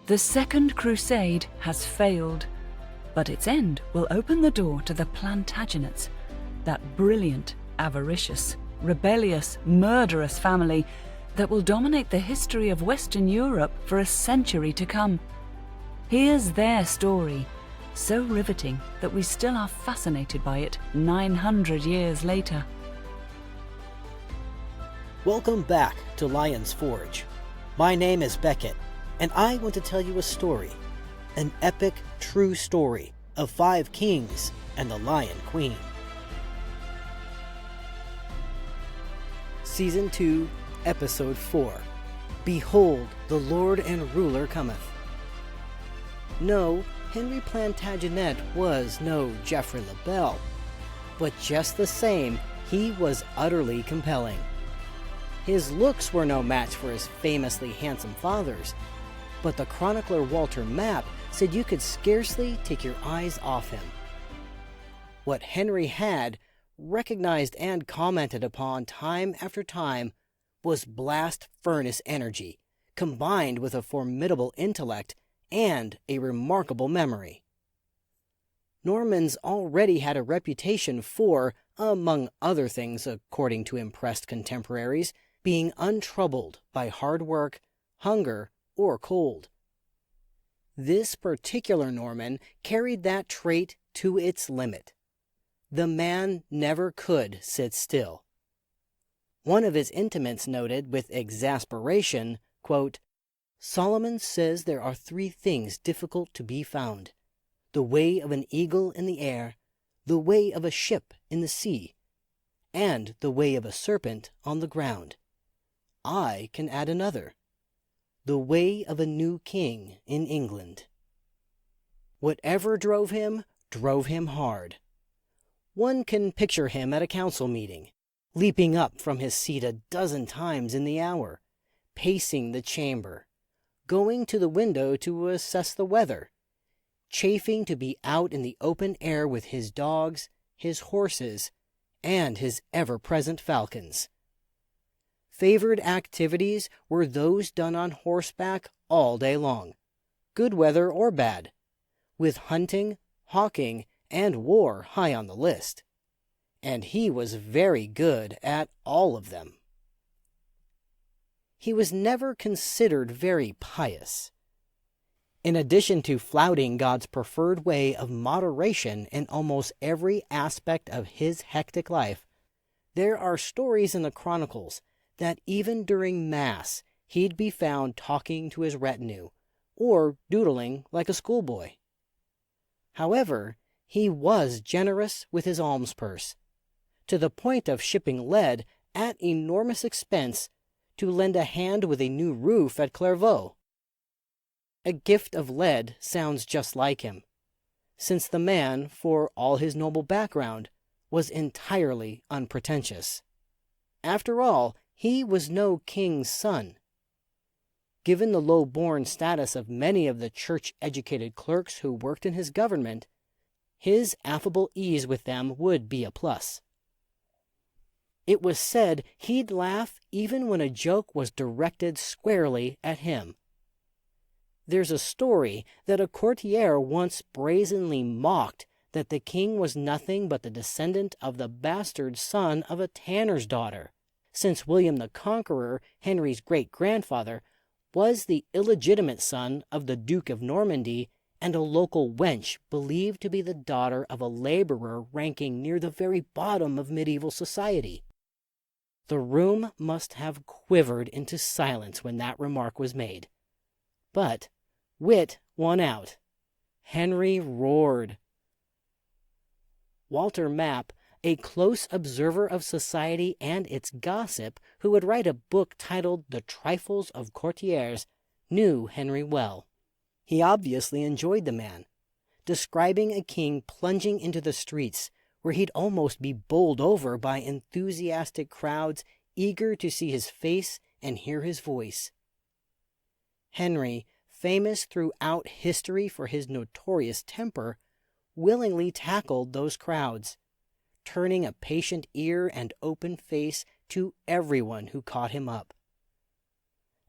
The Second Crusade has failed, but its end will open the door to the Plantagenets, that brilliant, avaricious, rebellious, murderous family that will dominate the history of Western Europe for a century to come. Here's their story, so riveting that we still are fascinated by it 900 years later. Welcome back to Lion's Forge. My name is Beckett, and I want to tell you a story, an epic, true story of 5 kings and the Lion Queen. Season 2, Episode 4. Behold, the Lord and Ruler cometh. No, Henry Plantagenet was no Geoffrey le Bel, but just the same, he was utterly compelling. His looks were no match for his famously handsome father's, but the chronicler Walter Map said you could scarcely take your eyes off him. What Henry had, recognized and commented upon time after time, was blast furnace energy, combined with a formidable intellect and a remarkable memory. Normans already had a reputation for, among other things according to impressed contemporaries, being untroubled by hard work, hunger, or cold. This particular Norman carried that trait to its limit. The man never could sit still. One of his intimates noted with exasperation, quote, "Solomon says there are 3 things difficult to be found: the way of an eagle in the air, the way of a ship in the sea, and the way of a serpent on the ground. I can add another: the way of a new king in England." Whatever drove him hard. One can picture him at a council meeting, leaping up from his seat a dozen times in the hour, pacing the chamber, going to the window to assess the weather, chafing to be out in the open air with his dogs, his horses, and his ever-present falcons. Favored activities were those done on horseback all day long, good weather or bad, with hunting, hawking, and war high on the list. And he was very good at all of them. He was never considered very pious. In addition to flouting God's preferred way of moderation in almost every aspect of his hectic life, there are stories in the Chronicles that even during Mass he'd be found talking to his retinue, or doodling like a schoolboy. However, he was generous with his alms purse, to the point of shipping lead at enormous expense to lend a hand with a new roof at Clairvaux. A gift of lead sounds just like him, since the man, for all his noble background, was entirely unpretentious. After all, he was no king's son. Given the low-born status of many of the church-educated clerks who worked in his government, his affable ease with them would be a plus. It was said he'd laugh even when a joke was directed squarely at him. There's a story that a courtier once brazenly mocked that the king was nothing but the descendant of the bastard son of a tanner's daughter, since William the Conqueror, Henry's great-grandfather, was the illegitimate son of the Duke of Normandy and a local wench believed to be the daughter of a laborer ranking near the very bottom of medieval society. The room must have quivered into silence when that remark was made. But wit won out. Henry roared. Walter Map, a close observer of society and its gossip, who would write a book titled The Trifles of Courtiers, knew Henry well. He obviously enjoyed the man, describing a king plunging into the streets, where he'd almost be bowled over by enthusiastic crowds eager to see his face and hear his voice. Henry, famous throughout history for his notorious temper, willingly tackled those crowds, turning a patient ear and open face to everyone who caught him up.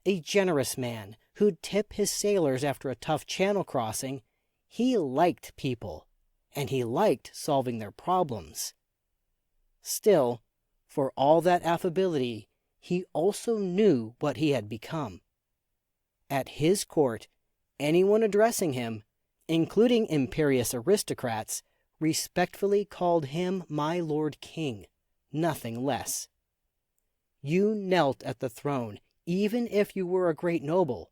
A generous man who'd tip his sailors after a tough channel crossing, he liked people, and he liked solving their problems. Still, for all that affability, he also knew what he had become. At his court, anyone addressing him, including imperious aristocrats, respectfully called him my Lord King, nothing less. You knelt at the throne, even if you were a great noble,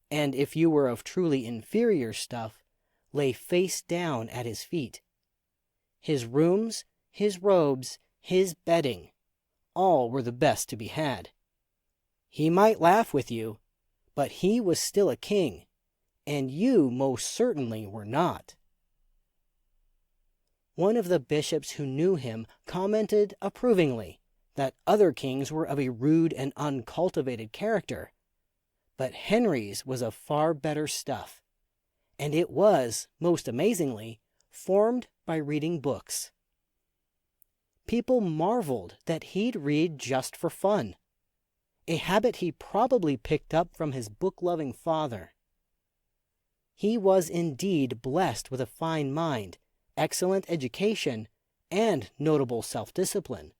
and if you were of truly inferior stuff, lay face down at his feet. His rooms, his robes, his bedding, all were the best to be had. He might laugh with you, but he was still a king, and you most certainly were not. One of the bishops who knew him commented approvingly that other kings were of a rude and uncultivated character, but Henry's was of far better stuff, and it was, most amazingly, formed by reading books. People marveled that he'd read just for fun, a habit he probably picked up from his book-loving father. He was indeed blessed with a fine mind, excellent education, and notable self-discipline.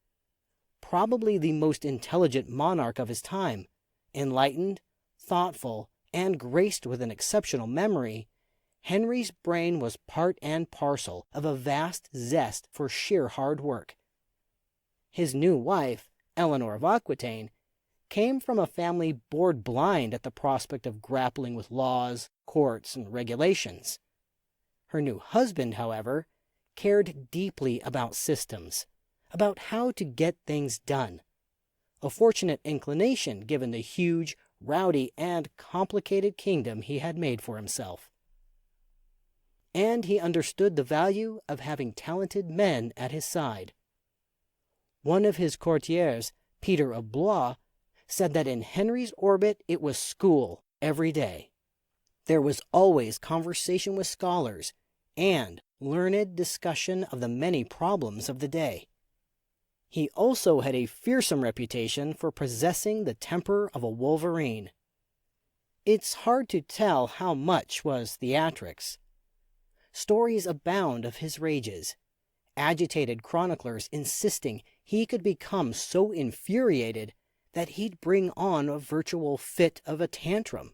Probably the most intelligent monarch of his time, enlightened, thoughtful, and graced with an exceptional memory, Henry's brain was part and parcel of a vast zest for sheer hard work. His new wife, Eleanor of Aquitaine, came from a family bored blind at the prospect of grappling with laws, courts, and regulations. Her new husband, however, cared deeply about systems, about how to get things done, a fortunate inclination given the huge, rowdy, and complicated kingdom he had made for himself. And he understood the value of having talented men at his side. One of his courtiers, Peter of Blois, said that in Henry's orbit it was school every day. There was always conversation with scholars and learned discussion of the many problems of the day. He also had a fearsome reputation for possessing the temper of a wolverine. It's hard to tell how much was theatrics. Stories abound of his rages, agitated chroniclers insisting he could become so infuriated that he'd bring on a virtual fit of a tantrum,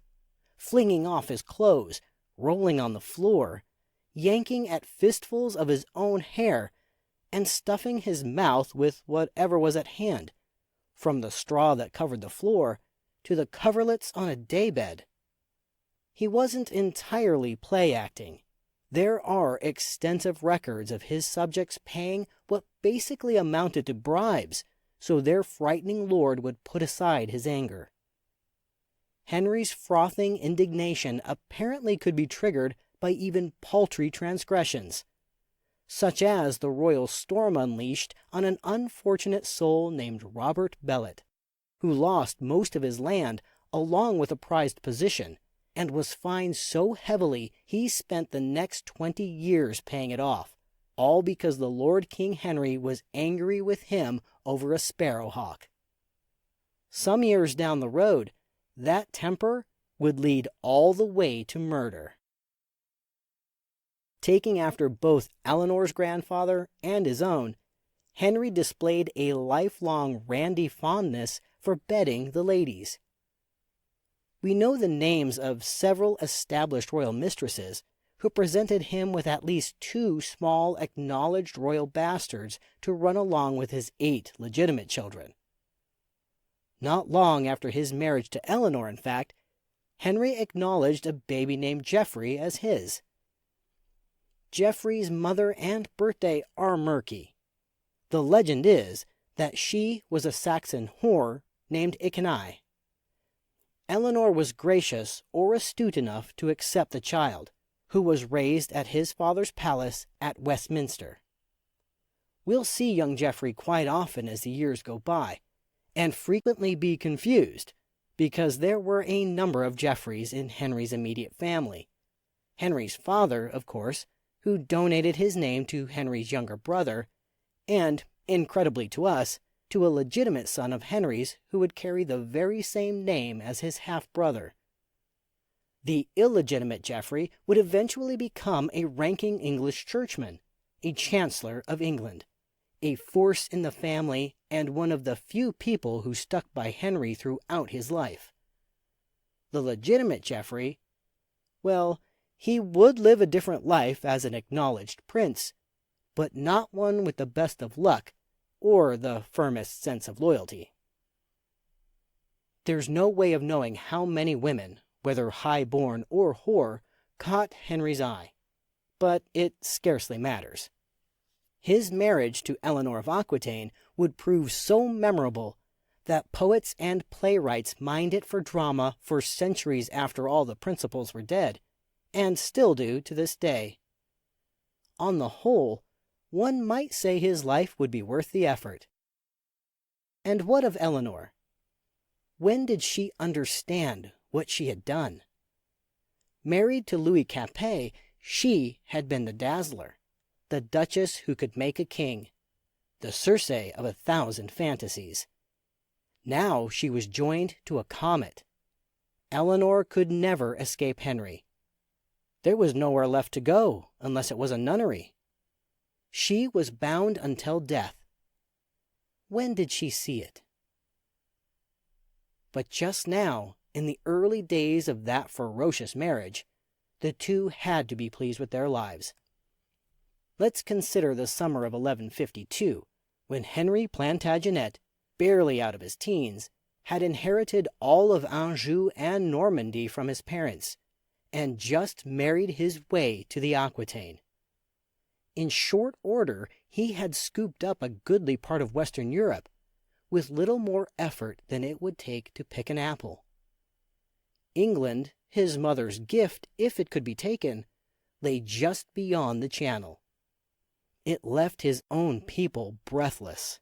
flinging off his clothes, rolling on the floor, yanking at fistfuls of his own hair, and stuffing his mouth with whatever was at hand, from the straw that covered the floor to the coverlets on a daybed. He wasn't entirely play-acting. There are extensive records of his subjects paying what basically amounted to bribes so their frightening lord would put aside his anger. Henry's frothing indignation apparently could be triggered by even paltry transgressions, such as the royal storm unleashed on an unfortunate soul named Robert Bellet, who lost most of his land along with a prized position, and was fined so heavily he spent the next 20 years paying it off, all because the Lord King Henry was angry with him over a sparrowhawk. Some years down the road, that temper would lead all the way to murder. Taking after both Eleanor's grandfather and his own, Henry displayed a lifelong randy fondness for bedding the ladies. We know the names of several established royal mistresses who presented him with at least 2 small acknowledged royal bastards to run along with his 8 legitimate children. Not long after his marriage to Eleanor, in fact, Henry acknowledged a baby named Geoffrey as his. Geoffrey's mother and birthday are murky. The legend is that she was a Saxon whore named Aquitaine. Eleanor was gracious or astute enough to accept the child, who was raised at his father's palace at Westminster. We'll see young Geoffrey quite often as the years go by, and frequently be confused, because there were a number of Geoffreys in Henry's immediate family. Henry's father, of course, who donated his name to Henry's younger brother, and, incredibly to us, to a legitimate son of Henry's who would carry the very same name as his half-brother. The illegitimate Geoffrey would eventually become a ranking English churchman, a Chancellor of England, a force in the family, and one of the few people who stuck by Henry throughout his life. The legitimate Geoffrey, well, he would live a different life as an acknowledged prince, but not one with the best of luck or the firmest sense of loyalty. There's no way of knowing how many women, whether high-born or whore, caught Henry's eye, but it scarcely matters. His marriage to Eleanor of Aquitaine would prove so memorable that poets and playwrights mined it for drama for centuries after all the principals were dead, and still do to this day. On the whole, one might say his life would be worth the effort. And what of Eleanor? When did she understand what she had done? Married to Louis Capet, she had been the dazzler, the duchess who could make a king, the Circe of 1,000 fantasies. Now she was joined to a comet. Eleanor could never escape Henry. There was nowhere left to go unless it was a nunnery. She was bound until death. When did she see it? But just now, in the early days of that ferocious marriage, the two had to be pleased with their lives. Let's consider the summer of 1152, when Henry Plantagenet, barely out of his teens, had inherited all of Anjou and Normandy from his parents, and just married his way to the Aquitaine. In short order, he had scooped up a goodly part of Western Europe, with little more effort than it would take to pick an apple. England, his mother's gift if it could be taken, lay just beyond the Channel. It left his own people breathless.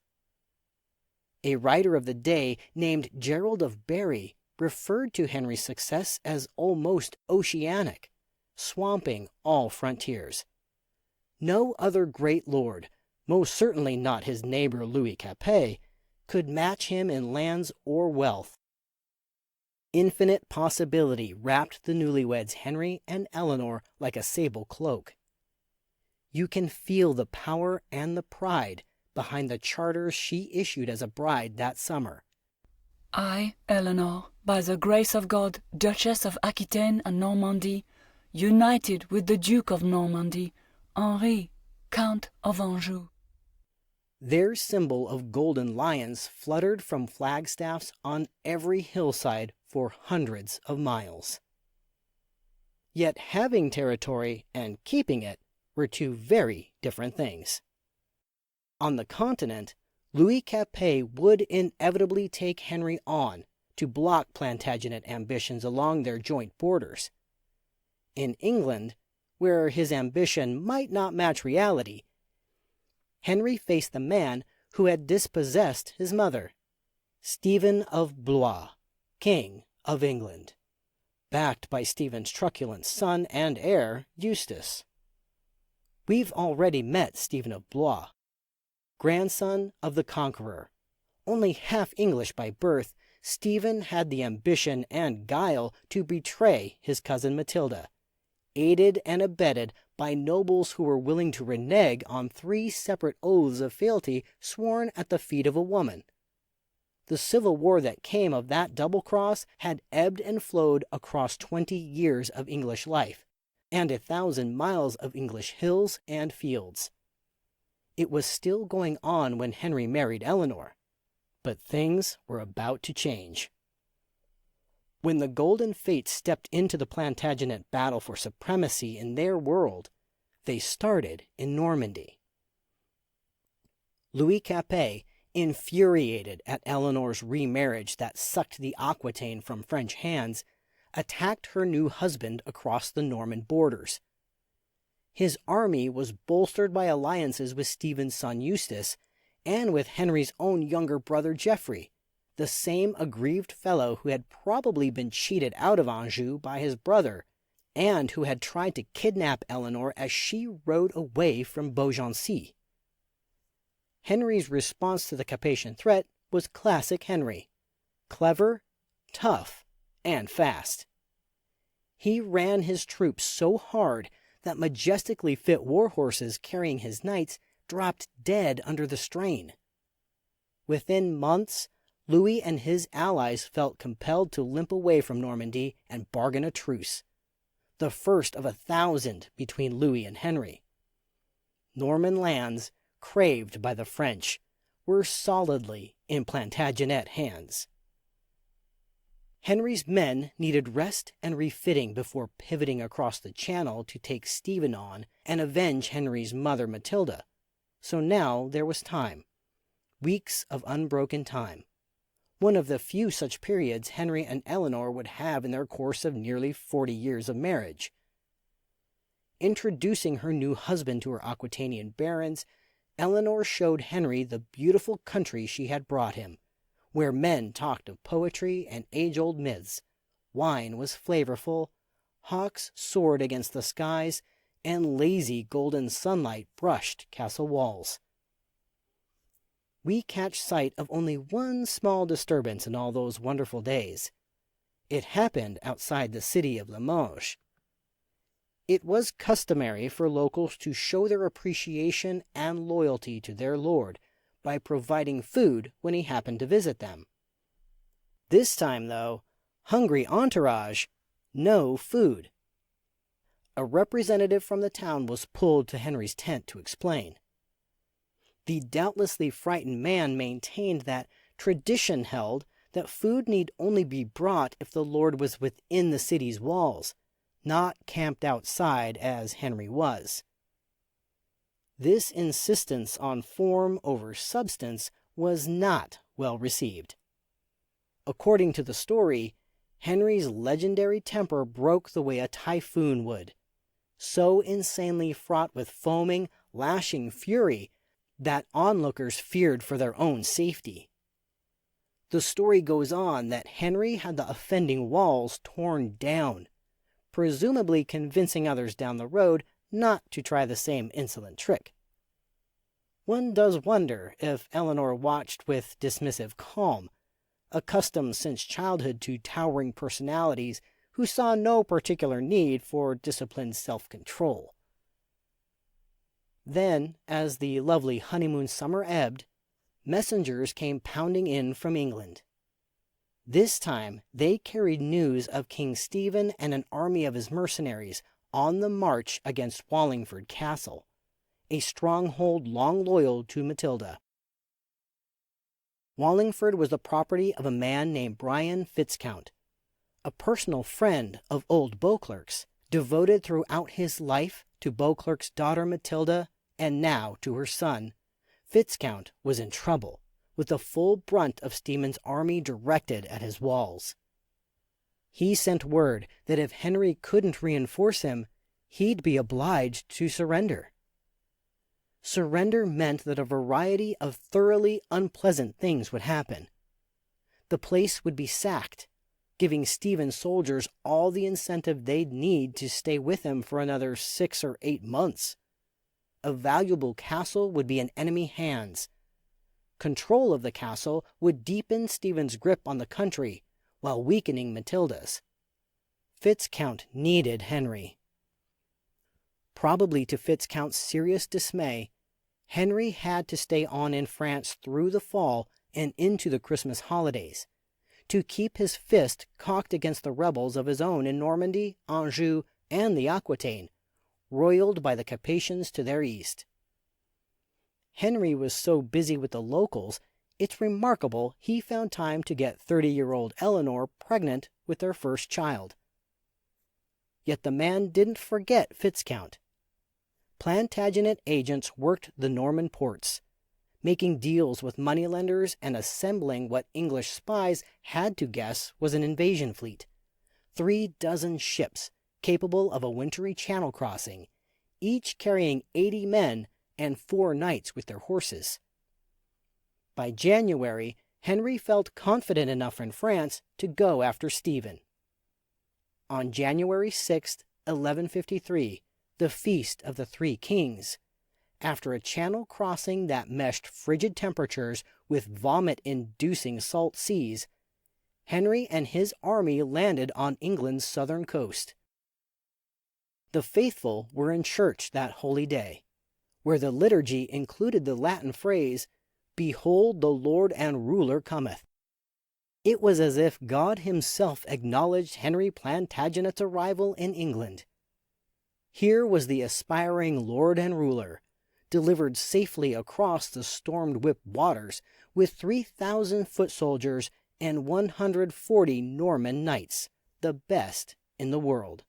A writer of the day named Gerald of Barry referred to Henry's success as almost oceanic, swamping all frontiers. No other great lord, most certainly not his neighbor Louis Capet, could match him in lands or wealth. Infinite possibility wrapped the newlyweds Henry and Eleanor like a sable cloak. You can feel the power and the pride behind the charters she issued as a bride that summer. I, Eleanor, by the grace of God, Duchess of Aquitaine and Normandy, united with the Duke of Normandy, Henri, Count of Anjou. Their symbol of golden lions fluttered from flagstaffs on every hillside for hundreds of miles. Yet having territory and keeping it were two very different things. On the continent, Louis Capet would inevitably take Henry on to block Plantagenet ambitions along their joint borders. In England, where his ambition might not match reality, Henry faced the man who had dispossessed his mother, Stephen of Blois, King of England, backed by Stephen's truculent son and heir, Eustace. We've already met Stephen of Blois, grandson of the Conqueror. Only half English by birth, Stephen had the ambition and guile to betray his cousin Matilda, aided and abetted by nobles who were willing to renege on 3 separate oaths of fealty sworn at the feet of a woman. The civil war that came of that double cross had ebbed and flowed across 20 years of English life, and 1,000 miles of English hills and fields. It was still going on when Henry married Eleanor, but things were about to change. When the Golden Fates stepped into the Plantagenet battle for supremacy in their world, they started in Normandy. Louis Capet, infuriated at Eleanor's remarriage that sucked the Aquitaine from French hands, attacked her new husband across the Norman borders. His army was bolstered by alliances with Stephen's son Eustace and with Henry's own younger brother Geoffrey, the same aggrieved fellow who had probably been cheated out of Anjou by his brother, and who had tried to kidnap Eleanor as she rode away from Beaugency. Henry's response to the Capetian threat was classic Henry: clever, tough, and fast. He ran his troops so hard that majestically fit war horses carrying his knights dropped dead under the strain. Within months, Louis and his allies felt compelled to limp away from Normandy and bargain a truce, the first of 1,000 between Louis and Henry. Norman lands, craved by the French, were solidly in Plantagenet hands. Henry's men needed rest and refitting before pivoting across the Channel to take Stephen on and avenge Henry's mother Matilda. So now there was time. Weeks of unbroken time. One of the few such periods Henry and Eleanor would have in their course of nearly 40 years of marriage. Introducing her new husband to her Aquitanian barons, Eleanor showed Henry the beautiful country she had brought him, where men talked of poetry and age-old myths, wine was flavorful, hawks soared against the skies, and lazy golden sunlight brushed castle walls. We catch sight of only one small disturbance in all those wonderful days. It happened outside the city of Limoges. It was customary for locals to show their appreciation and loyalty to their lord by providing food when he happened to visit them. This time, though, hungry entourage, no food. A representative from the town was pulled to Henry's tent to explain. The doubtlessly frightened man maintained that tradition held that food need only be brought if the lord was within the city's walls, not camped outside as Henry was. This insistence on form over substance was not well received. According to the story, Henry's legendary temper broke the way a typhoon would, so insanely fraught with foaming, lashing fury that onlookers feared for their own safety. The story goes on that Henry had the offending walls torn down, presumably convincing others down the road not to try the same insolent trick. One does wonder if Eleanor watched with dismissive calm, accustomed since childhood to towering personalities who saw no particular need for disciplined self-control. Then, as the lovely honeymoon summer ebbed, messengers came pounding in from England. This time, they carried news of King Stephen and an army of his mercenaries on the march against Wallingford Castle, a stronghold long loyal to Matilda. Wallingford was the property of a man named Brian Fitzcount, a personal friend of old Beauclerk's, devoted throughout his life to Beauclerk's daughter Matilda and now to her son. Fitzcount was in trouble, with the full brunt of Stephen's army directed at his walls. He sent word that if Henry couldn't reinforce him, he'd be obliged to surrender. Surrender meant that a variety of thoroughly unpleasant things would happen. The place would be sacked, giving Stephen's soldiers all the incentive they'd need to stay with him for another 6 or 8 months. A valuable castle would be in enemy hands. Control of the castle would deepen Stephen's grip on the country while weakening Matilda's. Fitzcount needed Henry. Probably to Fitzcount's serious dismay, Henry had to stay on in France through the fall and into the Christmas holidays, to keep his fist cocked against the rebels of his own in Normandy, Anjou, and the Aquitaine, roiled by the Capetians to their east. Henry was so busy with the locals, it's remarkable he found time to get 30-year-old Eleanor pregnant with their first child. Yet the man didn't forget Fitzcount. Plantagenet agents worked the Norman ports, making deals with moneylenders and assembling what English spies had to guess was an invasion fleet. 36 ships capable of a wintry channel crossing, each carrying 80 men and 4 knights with their horses. By January, Henry felt confident enough in France to go after Stephen. On January 6, 1153, the Feast of the Three Kings, after a channel crossing that meshed frigid temperatures with vomit-inducing salt seas, Henry and his army landed on England's southern coast. The faithful were in church that holy day, where the liturgy included the Latin phrase, "Behold, the Lord and ruler cometh." It was as if God himself acknowledged Henry Plantagenet's arrival in England. Here was the aspiring lord and ruler, delivered safely across the storm-whipped waters with 3,000 foot soldiers and 140 Norman knights, the best in the world.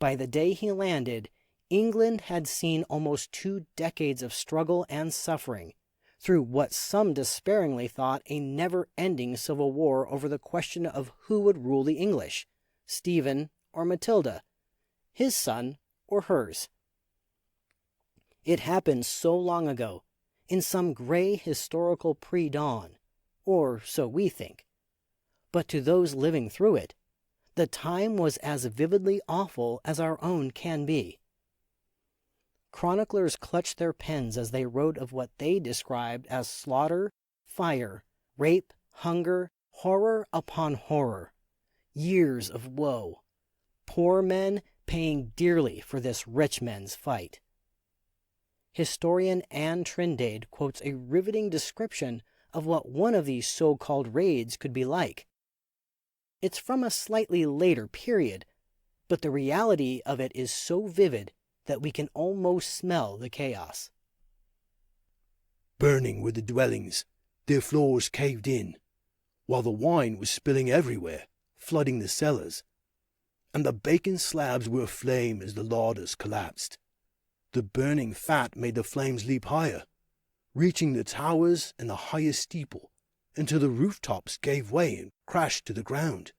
By the day he landed, England had seen almost 2 decades of struggle and suffering, through what some despairingly thought a never-ending civil war over the question of who would rule the English, Stephen or Matilda, his son or hers. It happened so long ago, in some gray historical pre-dawn, or so we think. But to those living through it, the time was as vividly awful as our own can be. Chroniclers clutched their pens as they wrote of what they described as slaughter, fire, rape, hunger, horror upon horror, years of woe, poor men paying dearly for this rich men's fight. Historian Anne Trindade quotes a riveting description of what one of these so-called raids could be like. It's from a slightly later period, but the reality of it is so vivid that we can almost smell the chaos. Burning were the dwellings, their floors caved in, while the wine was spilling everywhere, flooding the cellars, and the bacon slabs were aflame as the larders collapsed. The burning fat made the flames leap higher, reaching the towers and the highest steeple, until the rooftops gave way and crashed to the ground.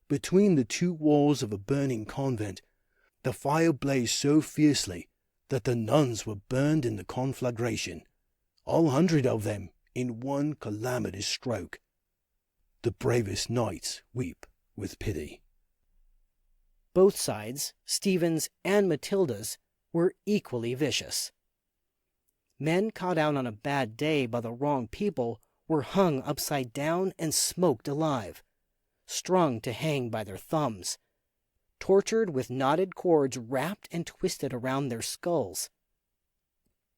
Between the 2 walls of a burning convent, the fire blazed so fiercely that the nuns were burned in the conflagration, all 100 of them in one calamitous stroke. The bravest knights weep with pity. Both sides, Stephen's and Matilda's, were equally vicious. Men caught out on a bad day by the wrong people were hung upside down and smoked alive, strung to hang by their thumbs, tortured with knotted cords wrapped and twisted around their skulls.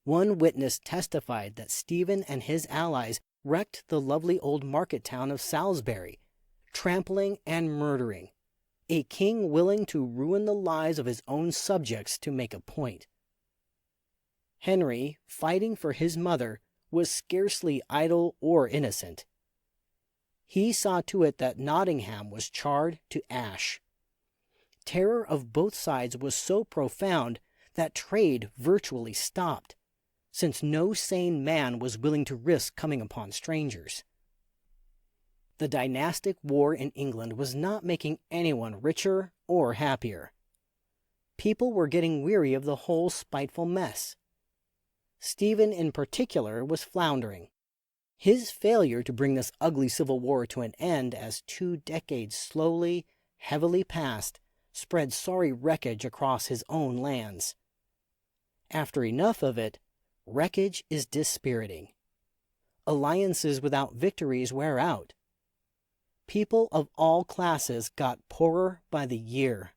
One witness testified that Stephen and his allies wrecked the lovely old market town of Salisbury, trampling and murdering, a king willing to ruin the lives of his own subjects to make a point. Henry, fighting for his mother, was scarcely idle or innocent. He saw to it that Nottingham was charred to ash. Terror of both sides was so profound that trade virtually stopped, since no sane man was willing to risk coming upon strangers. The dynastic war in England was not making anyone richer or happier. People were getting weary of the whole spiteful mess. Stephen in particular was floundering. His failure to bring this ugly civil war to an end as 2 decades slowly, heavily passed, spread sorry wreckage across his own lands. After enough of it, wreckage is dispiriting. Alliances without victories wear out. People of all classes got poorer by the year.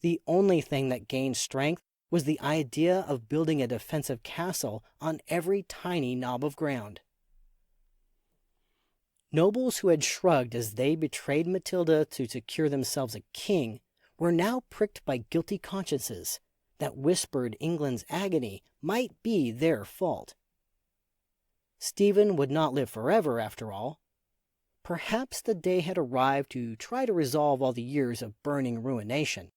The only thing that gained strength was the idea of building a defensive castle on every tiny knob of ground. Nobles who had shrugged as they betrayed Matilda to secure themselves a king were now pricked by guilty consciences that whispered England's agony might be their fault. Stephen would not live forever, after all. Perhaps the day had arrived to try to resolve all the years of burning ruination.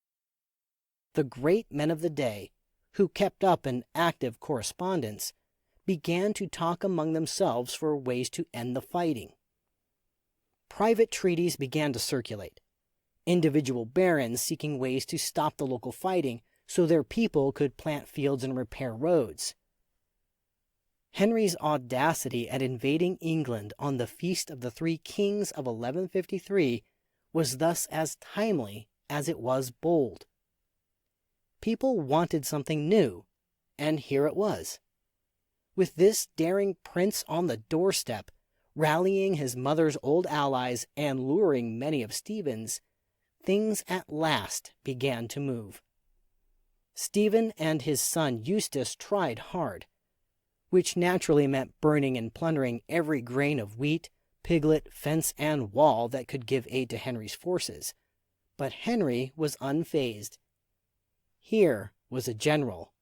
The great men of the day, who kept up an active correspondence, began to talk among themselves for ways to end the fighting. Private treaties began to circulate, individual barons seeking ways to stop the local fighting so their people could plant fields and repair roads. Henry's audacity at invading England on the Feast of the Three Kings of 1153 was thus as timely as it was bold. People wanted something new, and here it was. With this daring prince on the doorstep, rallying his mother's old allies and luring many of Stephen's, things at last began to move. Stephen and his son Eustace tried hard, which naturally meant burning and plundering every grain of wheat, piglet, fence, and wall that could give aid to Henry's forces. But Henry was unfazed. Here was a general.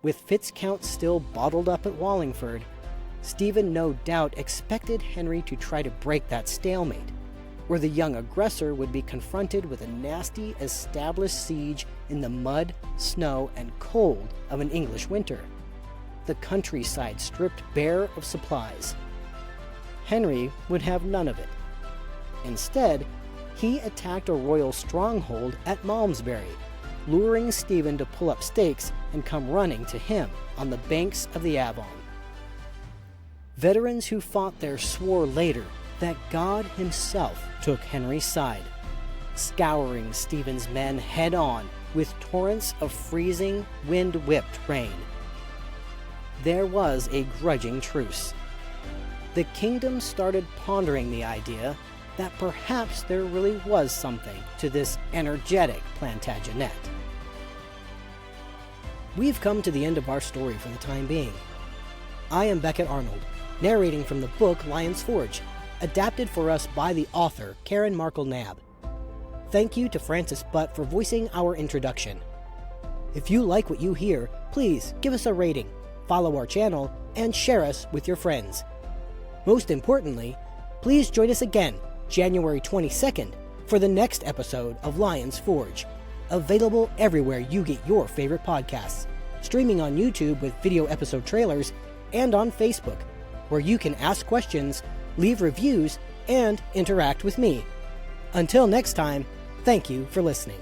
With Fitzcount still bottled up at Wallingford, Stephen no doubt expected Henry to try to break that stalemate, where the young aggressor would be confronted with a nasty established siege in the mud, snow, and cold of an English winter, the countryside stripped bare of supplies. Henry would have none of it. Instead, he attacked a royal stronghold at Malmesbury, luring Stephen to pull up stakes and come running to him on the banks of the Avon. Veterans who fought there swore later that God himself took Henry's side, scouring Stephen's men head-on with torrents of freezing, wind-whipped rain. There was a grudging truce. The kingdom started pondering the idea that perhaps there really was something to this energetic Plantagenet. We've come to the end of our story for the time being. I am Beckett Arnold, narrating from the book Lion's Forge, adapted for us by the author Karen Markle Knabb. Thank you to Francis Butt for voicing our introduction. If you like what you hear, please give us a rating, follow our channel, and share us with your friends. Most importantly, please join us again January 22nd for the next episode of Lion's Forge, available everywhere you get your favorite podcasts, streaming on YouTube with video episode trailers, and on Facebook, where you can ask questions, leave reviews, and interact with me. Until next time, thank you for listening.